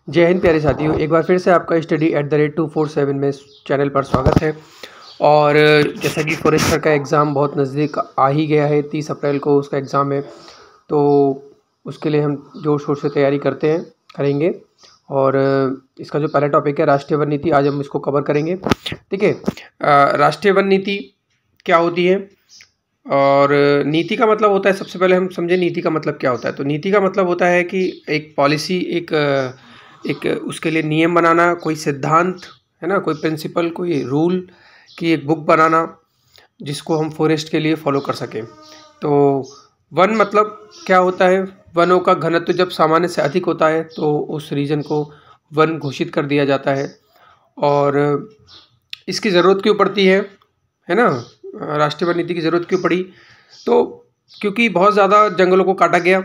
जय हिंद प्यारे साथियों, एक बार फिर से आपका study@247 में इस चैनल पर स्वागत है। और जैसा कि फॉरेस्टर का एग्ज़ाम बहुत नज़दीक आ ही गया है, 30 अप्रैल को उसका एग्ज़ाम है, तो उसके लिए हम जोर शोर से तैयारी करेंगे। और इसका जो पहला टॉपिक है राष्ट्रीय वन नीति, आज हम इसको कवर करेंगे। ठीक है, राष्ट्रीय वन नीति क्या होती है और नीति का मतलब होता है, सबसे पहले हम समझें नीति का मतलब क्या होता है। तो नीति का मतलब होता है कि एक पॉलिसी, एक उसके लिए नियम बनाना, कोई सिद्धांत है ना, कोई प्रिंसिपल, कोई रूल की एक बुक बनाना जिसको हम फॉरेस्ट के लिए फॉलो कर सकें। तो वन मतलब क्या होता है, वनों का घनत्व जब सामान्य से अधिक होता है तो उस रीजन को वन घोषित कर दिया जाता है। और इसकी ज़रूरत क्यों पड़ती है ना, राष्ट्रीय वन नीति की ज़रूरत क्यों पड़ी? तो क्योंकि बहुत ज़्यादा जंगलों को काटा गया,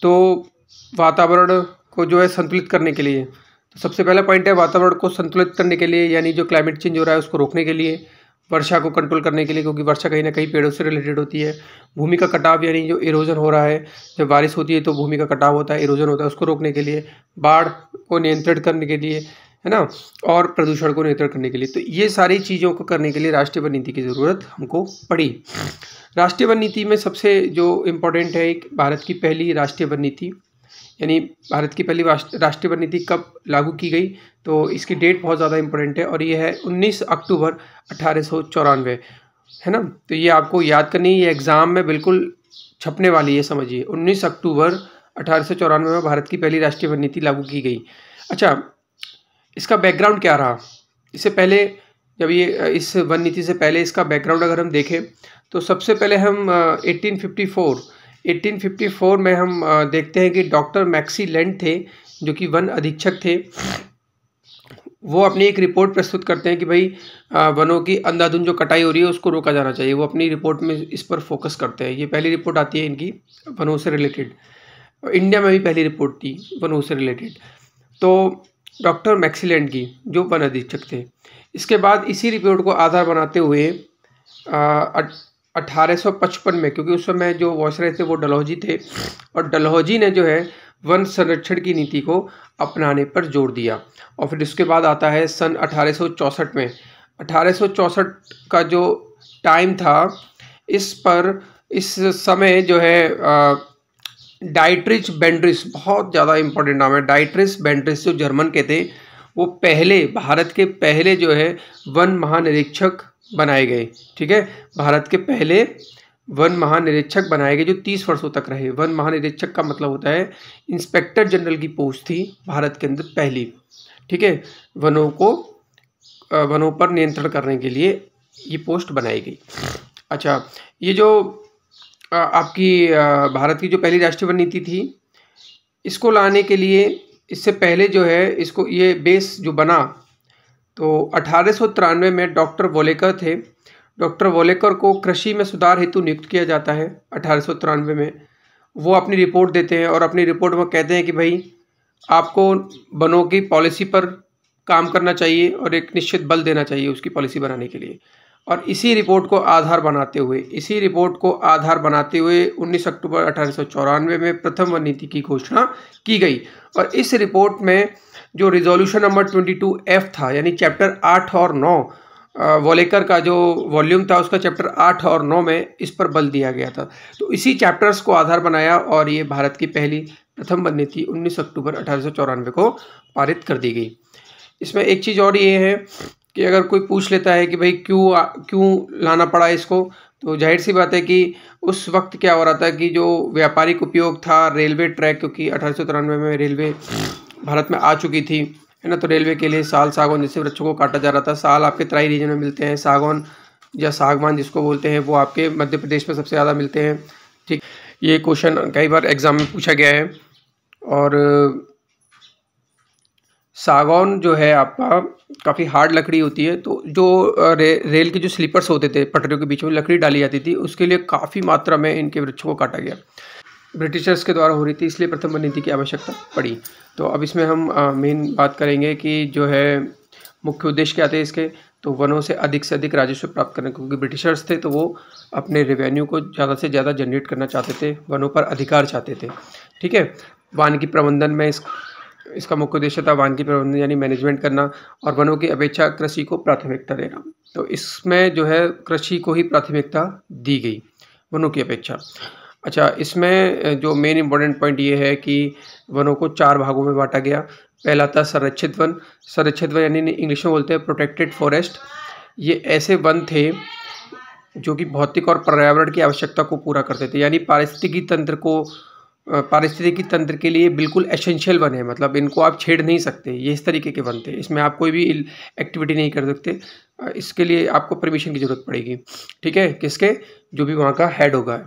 तो वातावरण को जो है संतुलित करने के लिए, तो सबसे पहला पॉइंट है वातावरण को संतुलित करने के लिए, यानी जो क्लाइमेट चेंज हो रहा है उसको रोकने के लिए, वर्षा को कंट्रोल करने के लिए, क्योंकि वर्षा कहीं ना कहीं पेड़ों से रिलेटेड होती है। भूमि का कटाव यानी जो इरोजन हो रहा है, जब बारिश होती है तो भूमि का कटाव होता है, इरोजन होता है, उसको रोकने के लिए, बाढ़ को नियंत्रित करने के लिए, है ना, और प्रदूषण को नियंत्रित करने के लिए। तो ये सारी चीज़ों को करने के लिए राष्ट्रीय वन नीति की ज़रूरत हमको पड़ी। राष्ट्रीय वन नीति में सबसे जो इम्पोर्टेंट है, एक भारत की पहली राष्ट्रीय वन नीति, यानी भारत की पहली राष्ट्रीय वन नीति कब लागू की गई, तो इसकी डेट बहुत ज़्यादा इम्पोर्टेंट है और ये है 19 अक्टूबर 1894, है ना। तो ये आपको याद करनी है, ये एग्ज़ाम में बिल्कुल छपने वाली है, समझिए 19 अक्टूबर 1894 में भारत की पहली राष्ट्रीय वन नीति लागू की गई। अच्छा, इसका बैकग्राउंड क्या रहा? इससे पहले जब ये इस वन नीति से पहले इसका बैकग्राउंड अगर हम देखें तो सबसे पहले हम 1854 में हम देखते हैं कि डॉक्टर मैक्सीलैंड थे, जो कि वन अधीक्षक थे। वो अपनी एक रिपोर्ट प्रस्तुत करते हैं कि भाई वनों की अंधाधुंध जो कटाई हो रही है उसको रोका जाना चाहिए। वो अपनी रिपोर्ट में इस पर फोकस करते हैं। ये पहली रिपोर्ट आती है इनकी वनों से रिलेटेड। इंडिया में भी पहली रिपोर्ट थी वनों से रिलेटेड, तो डॉक्टर मैक्सीलैंड की, जो वन अधीक्षक थे। इसके बाद इसी रिपोर्ट को आधार बनाते हुए 1855 में, क्योंकि उस समय जो वायसराय थे वो डलहौजी थे, और डलहौजी ने जो है वन संरक्षण की नीति को अपनाने पर जोर दिया। और फिर इसके बाद आता है सन 1864 में। 1864 का जो टाइम था, इस समय जो है डाइट्रिच बेंड्रिस, बहुत ज़्यादा इंपॉर्टेंट नाम है, डाइट्रिच बेंड्रिस जो जर्मन के थे, वो पहले, भारत के पहले जो है वन महानिरीक्षक बनाए गए। ठीक है, भारत के पहले वन महानिरीक्षक बनाए गए जो 30 वर्षों तक रहे। वन महानिरीक्षक का मतलब होता है इंस्पेक्टर जनरल की पोस्ट थी भारत के अंदर पहली। ठीक है, वनों पर नियंत्रण करने के लिए ये पोस्ट बनाई गई। अच्छा, ये जो आपकी भारत की जो पहली राष्ट्रीय वन नीति थी, इसको लाने के लिए, इससे पहले जो है इसको, ये बेस जो बना, तो 1893 में डॉक्टर वोलेकर थे। डॉक्टर वोलेकर को कृषि में सुधार हेतु नियुक्त किया जाता है 1893 में। वो अपनी रिपोर्ट देते हैं और अपनी रिपोर्ट में कहते हैं कि भाई आपको वनों की पॉलिसी पर काम करना चाहिए और एक निश्चित बल देना चाहिए उसकी पॉलिसी बनाने के लिए। और इसी रिपोर्ट को आधार बनाते हुए 19 अक्टूबर 1894 में प्रथम वन नीति की घोषणा की गई। और इस रिपोर्ट में जो रिजोल्यूशन नंबर 22F था, यानी चैप्टर 8 और 9, वोलेकर का जो वॉल्यूम था उसका चैप्टर 8 और 9 में इस पर बल दिया गया था। तो इसी चैप्टर्स को आधार बनाया और ये भारत की पहली प्रथम वन नीति 19 अक्टूबर 1894 को पारित कर दी गई। इसमें एक चीज़ और ये है कि अगर कोई पूछ लेता है कि भाई क्यों लाना पड़ा इसको, तो जाहिर सी बात है कि उस वक्त क्या हो रहा था कि जो व्यापारिक उपयोग था रेलवे ट्रैक, क्योंकि 1893 में रेलवे भारत में आ चुकी थी, है ना, तो रेलवे के लिए साल, सागौन जैसे वृक्षों को काटा जा रहा था। साल आपके तराई रीजन में मिलते हैं, सागौन या सागवान जिसको बोलते हैं वो आपके मध्य प्रदेश में सबसे ज़्यादा मिलते हैं। ठीक, ये क्वेश्चन कई बार एग्जाम में पूछा गया है। और सागौन जो है आपका काफ़ी हार्ड लकड़ी होती है, तो जो रेल के जो स्लीपर्स होते थे, पटरियों के बीच में लकड़ी डाली जाती थी, उसके लिए काफ़ी मात्रा में इनके वृक्षों को काटा गया। ब्रिटिशर्स के द्वारा हो रही थी, इसलिए प्रथम वन नीति की आवश्यकता पड़ी। तो अब इसमें हम मेन बात करेंगे कि जो है मुख्य उद्देश्य क्या थे इसके, तो वनों से अधिक राजस्व प्राप्त करने, क्योंकि ब्रिटिशर्स थे तो वो अपने रेवेन्यू को ज़्यादा से ज़्यादा जनरेट करना चाहते थे, वनों पर अधिकार चाहते थे। ठीक है, वानिकी प्रबंधन में इसका मुख्य उद्देश्य था वानिकी प्रबंधन यानी मैनेजमेंट करना और वनों की अपेक्षा कृषि को प्राथमिकता देना। तो इसमें जो है कृषि को ही प्राथमिकता दी गई वनों की अपेक्षा। अच्छा, इसमें जो मेन इम्पोर्टेंट पॉइंट ये है कि वनों को 4 भागों में बांटा गया। पहला था संरक्षित वन। संरक्षित वन यानी इंग्लिश में बोलते हैं प्रोटेक्टेड फॉरेस्ट। ये ऐसे वन थे जो कि भौतिक और पर्यावरण की आवश्यकता को पूरा करते थे, यानी पारिस्थितिकी तंत्र के लिए बिल्कुल एसेंशियल वन है, मतलब इनको आप छेड़ नहीं सकते। ये इस तरीके के वन थे, इसमें आप कोई भी एक्टिविटी नहीं कर सकते। इसके लिए आपको परमिशन की ज़रूरत पड़ेगी, ठीक है, किसके, जो भी वहाँ का हेड होगा,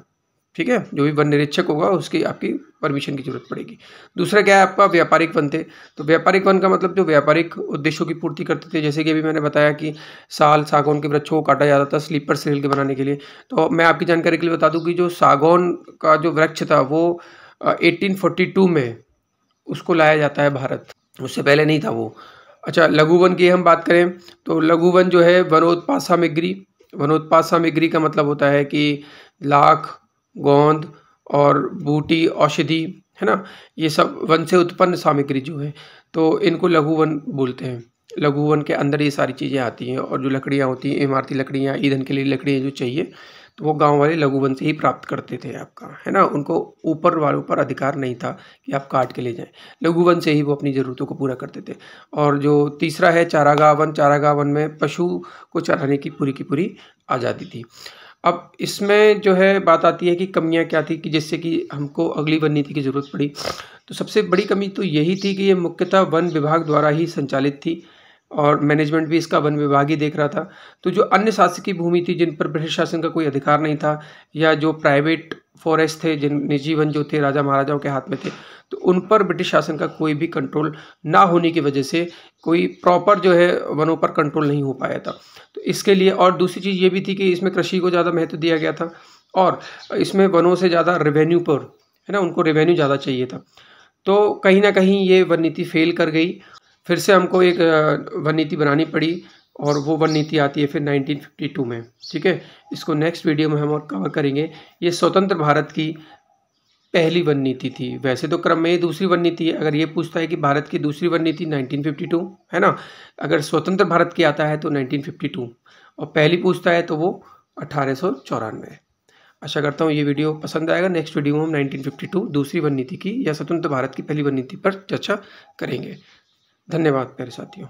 ठीक है, जो भी वन निरीक्षक होगा उसकी आपकी परमिशन की जरूरत पड़ेगी। दूसरा क्या है आपका, व्यापारिक वन थे। तो व्यापारिक वन का मतलब जो व्यापारिक उद्देश्यों की पूर्ति करते थे, जैसे कि अभी मैंने बताया कि साल सागौन के वृक्षों को काटा जाता था स्लीपर सेल के बनाने के लिए। तो मैं आपकी जानकारी के लिए बता दूं कि जो सागौन का जो वृक्ष था वो 1842 में उसको लाया जाता है भारत, उससे पहले नहीं था वो। अच्छा, लघु वन की हम बात करें तो लघु वन जो है वनोत्पाद सामग्री। वनोत्पाद सामग्री का मतलब होता है कि लाख, गोंद और बूटी, औषधि, है ना, ये सब वन से उत्पन्न सामग्री जो है, तो इनको लघु वन बोलते हैं। लघु वन के अंदर ये सारी चीज़ें आती हैं और जो लकड़ियाँ होती हैं, इमारती लकड़ियाँ, ईंधन के लिए लकड़ियाँ जो चाहिए, तो वो गांव वाले लघु वन से ही प्राप्त करते थे आपका, है ना। उनको ऊपर वालों पर अधिकार नहीं था कि आप काट के ले जाएं, लघु वन से ही वो अपनी ज़रूरतों को पूरा करते थे। और जो तीसरा है चारागाह वन। चारागाह वन में पशु को चराने की पूरी आज़ादी थी। अब इसमें जो है बात आती है कि कमियां क्या थी कि जिससे कि हमको अगली वन नीति की ज़रूरत पड़ी। तो सबसे बड़ी कमी तो यही थी कि ये मुख्यतः वन विभाग द्वारा ही संचालित थी और मैनेजमेंट भी इसका वन विभाग ही देख रहा था। तो जो अन्य शासकीय भूमि थी जिन पर ब्रिटिश शासन का कोई अधिकार नहीं था, या जो प्राइवेट फॉरेस्ट थे, जिन निजी वन जो थे राजा महाराजाओं के हाथ में थे, तो उन पर ब्रिटिश शासन का कोई भी कंट्रोल ना होने की वजह से कोई प्रॉपर जो है वनों पर कंट्रोल नहीं हो पाया था। तो इसके लिए, और दूसरी चीज़ ये भी थी कि इसमें कृषि को ज़्यादा महत्व दिया गया था और इसमें वनों से ज़्यादा रेवेन्यू पर, है ना, उनको रेवेन्यू ज़्यादा चाहिए था। तो कहीं ना कहीं ये वन नीति फेल कर गई। फिर से हमको एक वन नीति बनानी पड़ी और वो वन नीति आती है फिर 1952 में, ठीक है। इसको नेक्स्ट वीडियो में हम और कवर करेंगे। ये स्वतंत्र भारत की पहली वन नीति थी। वैसे तो क्रम में ये दूसरी वन नीति है। अगर ये पूछता है कि भारत की दूसरी वन नीति 1952 है ना, अगर स्वतंत्र भारत की आता है तो 1952, और पहली पूछता है तो वो 1894 है। आशा करता हूँ ये वीडियो पसंद आएगा। नेक्स्ट वीडियो में हम 1952 दूसरी वन नीति की या स्वतंत्र भारत की पहली वन नीति पर चर्चा करेंगे। धन्यवाद मेरे साथियों।